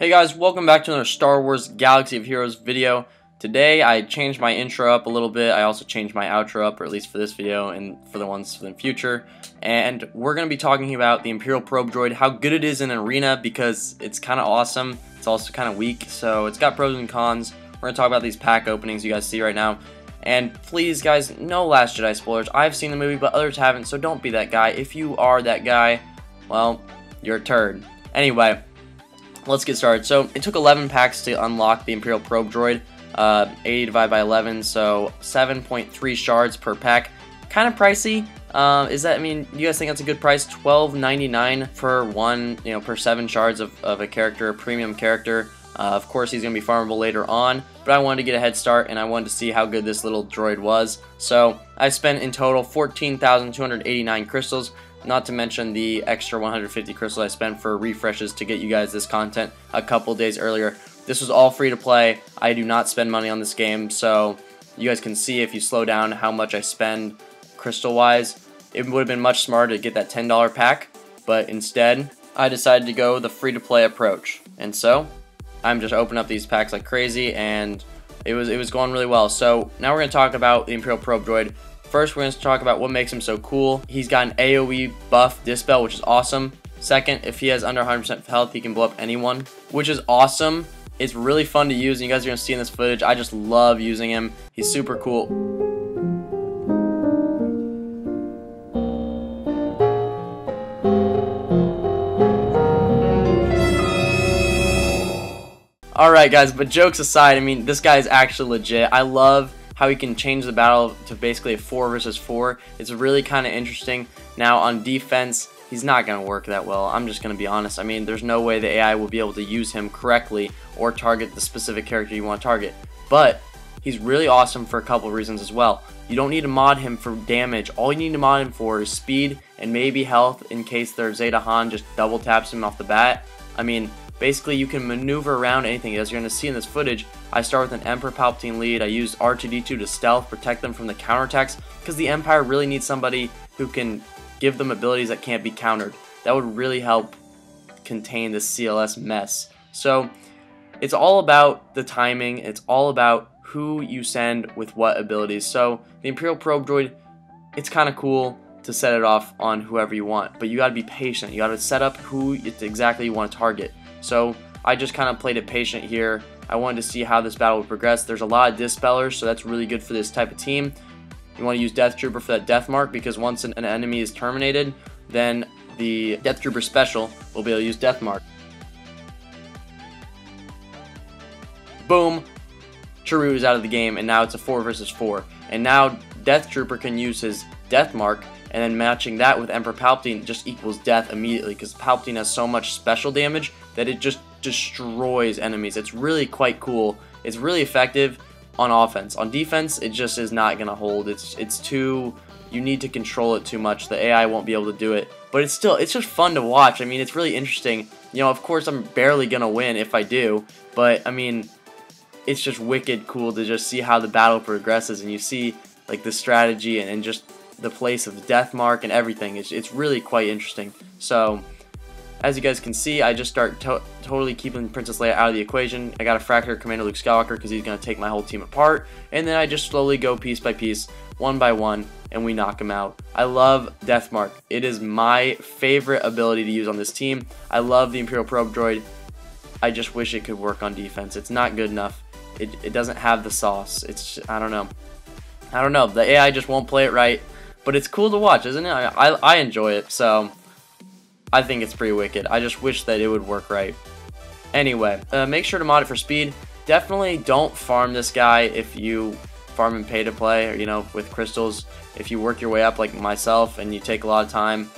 Hey guys, welcome back to another Star Wars Galaxy of Heroes video. Today I changed my intro up a little bit. I also changed my outro up, or at least for this video and for the ones for the future. And we're going to be talking about the Imperial probe droid, how good it is in arena, because it's kind of awesome. It's also kind of weak, so it's got pros and cons. We're going to talk about these pack openings you guys see right now. And please guys, no Last Jedi spoilers. I've seen the movie, but others haven't, so don't be that guy. If you are that guy, well, you're a turd. Anyway, let's get started. So it took 11 packs to unlock the Imperial probe droid, 80 divided by 11, so 7.3 shards per pack. Kind of pricey. I mean, you guys think that's a good price? $12.99 for one, per 7 shards of a character, a premium character. Of course, he's going to be farmable later on, but I wanted to get a head start and I wanted to see how good this little droid was. So I spent in total 14,289 crystals. Not to mention the extra 150 crystals I spent for refreshes to get you guys this content a couple days earlier. This was all free to play. I do not spend money on this game, so you guys can see if you slow down how much I spend crystal wise. It would have been much smarter to get that $10 pack, but instead I decided to go the free to play approach. And so I'm just opening up these packs like crazy, and it was going really well. So now we're going to talk about the Imperial probe droid. First, we're going to talk about what makes him so cool. He's got an AoE buff dispel, which is awesome. Second, if he has under 100% health, he can blow up anyone, which is awesome. It's really fun to use, and you guys are going to see in this footage. I just love using him. He's super cool. Alright guys, but jokes aside, I mean, this guy is actually legit. I love how he can change the battle to basically a 4 versus 4. It's really kind of interesting. Now on defense, he's not going to work that well. I'm just going to be honest. I mean, there's no way the AI will be able to use him correctly or target the specific character you want to target. But he's really awesome for a couple reasons as well. You don't need to mod him for damage. All you need to mod him for is speed and maybe health in case their Zeta Han just double taps him off the bat. I mean, basically, you can maneuver around anything. As you're going to see in this footage, I start with an Emperor Palpatine lead. I use R2-D2 to stealth, protect them from the counterattacks, because the Empire really needs somebody who can give them abilities that can't be countered. That would really help contain this CLS mess. So, it's all about the timing. It's all about who you send with what abilities. So, the Imperial probe droid, it's kind of cool to set it off on whoever you want, but you got to be patient. You got to set up who exactly you want to target. So I just kind of played it patient here. I wanted to see how this battle would progress. There's a lot of dispellers, so that's really good for this type of team. You want to use Death Trooper for that death mark, because once an enemy is terminated, then the Death Trooper special will be able to use death mark. Boom! Chirrut is out of the game, and now it's a 4 versus 4. And now Death Trooper can use his death mark, and then matching that with Emperor Palpatine just equals death immediately, because Palpatine has so much special damage that it just destroys enemies. It's really quite cool. It's really effective on offense. On defense, it just is not going to hold. It's too, you need to control it too much. The AI won't be able to do it. But it's just fun to watch. I mean, it's really interesting. Of course, I'm barely going to win if I do, but I mean, it's just wicked cool to just see how the battle progresses, and you see like the strategy and just the place of the death mark and everything. It's really quite interesting. So as you guys can see, I just start totally keeping Princess Leia out of the equation. I got a Fractor Commander Luke Skywalker because he's going to take my whole team apart, and then I just slowly go piece by piece, one by one, and we knock him out. I love Death Mark. It is my favorite ability to use on this team. I love the Imperial probe droid. I just wish it could work on defense. It's not good enough. It doesn't have the sauce. I don't know. The AI just won't play it right. But it's cool to watch, isn't it? I enjoy it, so I think it's pretty wicked. I just wish that it would work right. Anyway, make sure to mod it for speed. Definitely don't farm this guy if you farm and pay to play, or with crystals. If you work your way up like myself and you take a lot of time,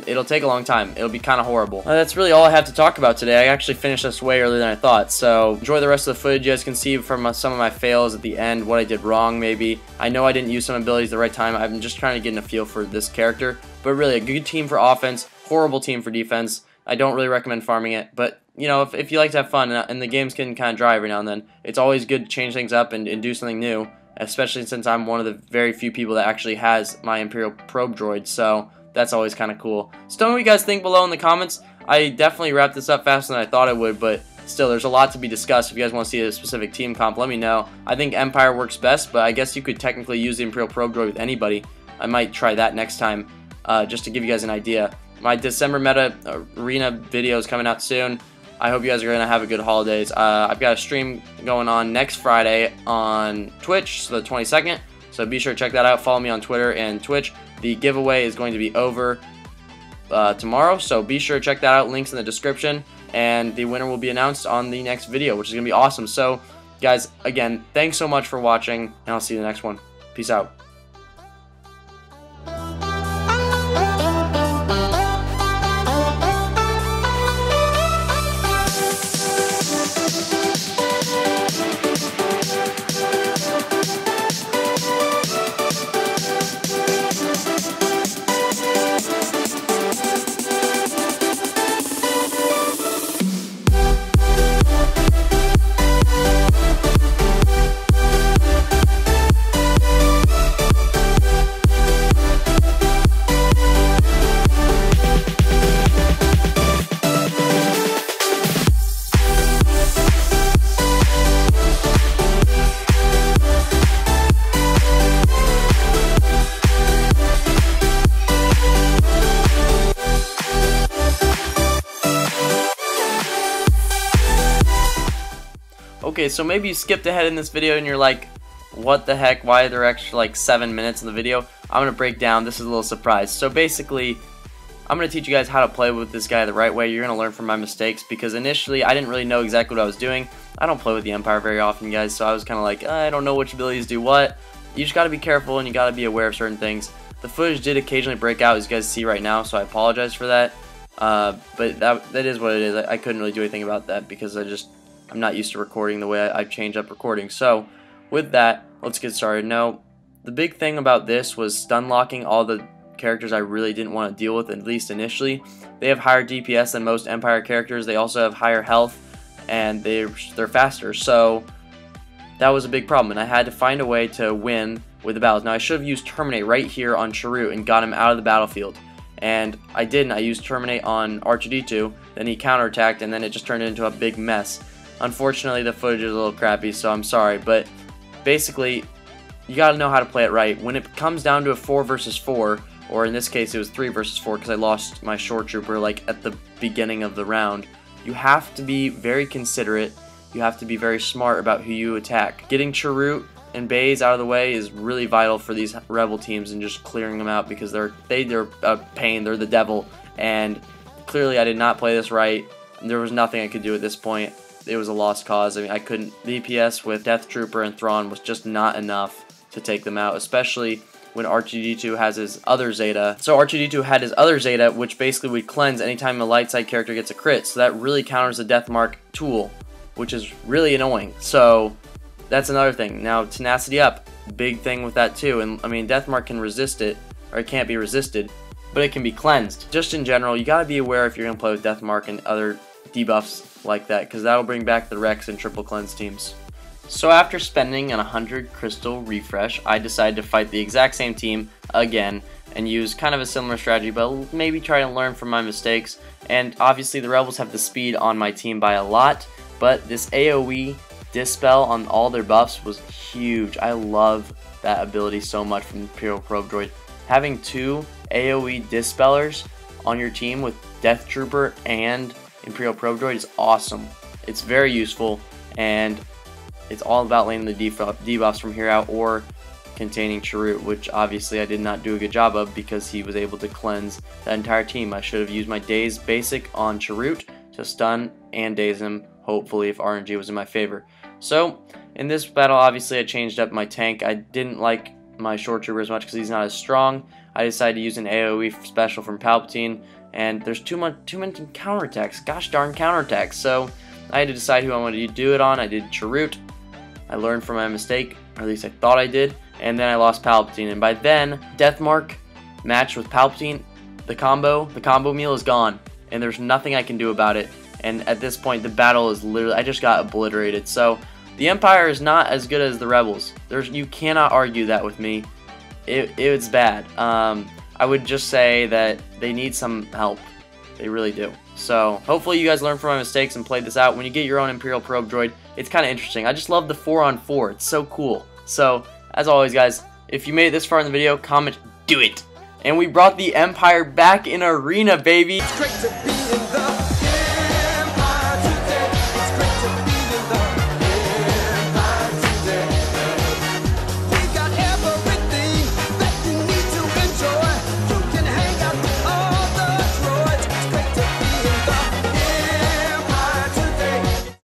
it'll take a long time. It'll be kind of horrible. That's really all I have to talk about today. I actually finished this way earlier than I thought, so enjoy the rest of the footage. You guys can see from some of my fails at the end what I did wrong maybe. I know I didn't use some abilities at the right time. I'm just trying to get in a feel for this character, but really a good team for offense, horrible team for defense. I don't really recommend farming it, but if you like to have fun and the game's getting kind of dry every now and then, it's always good to change things up and do something new, especially since I'm one of the very few people that actually has my Imperial probe droid, so that's always kind of cool. So tell me what you guys think below in the comments. I definitely wrapped this up faster than I thought I would, but still, there's a lot to be discussed. If you guys want to see a specific team comp, let me know. I think Empire works best, but I guess you could technically use the Imperial Probe Droid with anybody. I might try that next time, just to give you guys an idea. My December meta arena video is coming out soon. I hope you guys are going to have a good holidays. I've got a stream going on next Friday on Twitch, so the 22nd. So be sure to check that out. Follow me on Twitter and Twitch. The giveaway is going to be over tomorrow, so be sure to check that out. Links in the description, and the winner will be announced on the next video, which is going to be awesome. So, guys, again, thanks so much for watching, and I'll see you in the next one. Peace out. Okay, so maybe you skipped ahead in this video and you're like, what the heck, why are there extra like 7 minutes in the video? I'm going to break down, this is a little surprise. So basically, I'm going to teach you guys how to play with this guy the right way. You're going to learn from my mistakes, because initially I didn't really know exactly what I was doing. I don't play with the Empire very often, guys, so I was kind of like, I don't know which abilities do what. You just got to be careful and you got to be aware of certain things. The footage did occasionally break out, as you guys see right now, so I apologize for that. But that is what it is. I couldn't really do anything about that because I'm not used to recording the way I changed up recording. So with that, let's get started. Now, the big thing about this was stun locking all the characters I really didn't want to deal with, at least initially. They have higher DPS than most Empire characters. They also have higher health, and they're faster. So that was a big problem, and I had to find a way to win with the battles. Now, I should have used Terminate right here on Chirrut and got him out of the battlefield. And I didn't. I used Terminate on R2-D2, then he counterattacked, and then it just turned into a big mess. Unfortunately, the footage is a little crappy, so I'm sorry, but basically, you gotta know how to play it right. When it comes down to a 4 versus 4, or in this case it was 3 versus 4 because I lost my short trooper like at the beginning of the round, you have to be very considerate, you have to be very smart about who you attack. Getting Chirrut and Baze out of the way is really vital for these rebel teams, and just clearing them out, because they're a pain, they're the devil, and clearly I did not play this right. There was nothing I could do at this point. It was a lost cause. I mean, I couldn't. DPS with Death Trooper and Thrawn was just not enough to take them out, especially when R2-D2 has his other Zeta. So R2-D2 had his other Zeta, which basically would cleanse anytime a light side character gets a crit. So that really counters the Death Mark tool, which is really annoying. So that's another thing. Now, tenacity up, big thing with that too. And I mean, Death Mark can resist it, or it can't be resisted, but it can be cleansed. Just in general, you gotta be aware if you're gonna play with Death Mark and other debuffs like that, because that'll bring back the Rex and triple cleanse teams. So after spending an 100 crystal refresh, I decided to fight the exact same team again and use kind of a similar strategy, but maybe try to learn from my mistakes. And obviously the rebels have the speed on my team by a lot, but this AoE dispel on all their buffs was huge. I love that ability so much from Imperial Probe Droid. Having 2 AoE dispellers on your team with Death Trooper and Imperial Probe Droid is awesome. It's very useful, and it's all about landing the debuffs from here out, or containing Chirrut, which obviously I did not do a good job of because he was able to cleanse the entire team. I should have used my Daze basic on Chirrut to stun and daze him, hopefully, if RNG was in my favor. So in this battle, obviously I changed up my tank. I didn't like my short trooper as much because he's not as strong. I decided to use an AoE special from Palpatine, and there's too many counterattacks. Gosh darn counterattacks. So I had to decide who I wanted to do it on. I did Chirrut. I learned from my mistake, or at least I thought I did, and then I lost Palpatine. And by then, Deathmark matched with Palpatine, the combo meal is gone, and there's nothing I can do about it. And at this point, the battle is literally, I just got obliterated. So the Empire is not as good as the Rebels. You cannot argue that with me. It's bad. I would just say that they need some help. They really do. So hopefully you guys learned from my mistakes and played this out. When you get your own Imperial probe droid, it's kind of interesting. I just love the 4-on-4. It's so cool. So as always, guys, if you made it this far in the video, comment do it. And we brought the Empire back in Arena, baby. It's great to be in the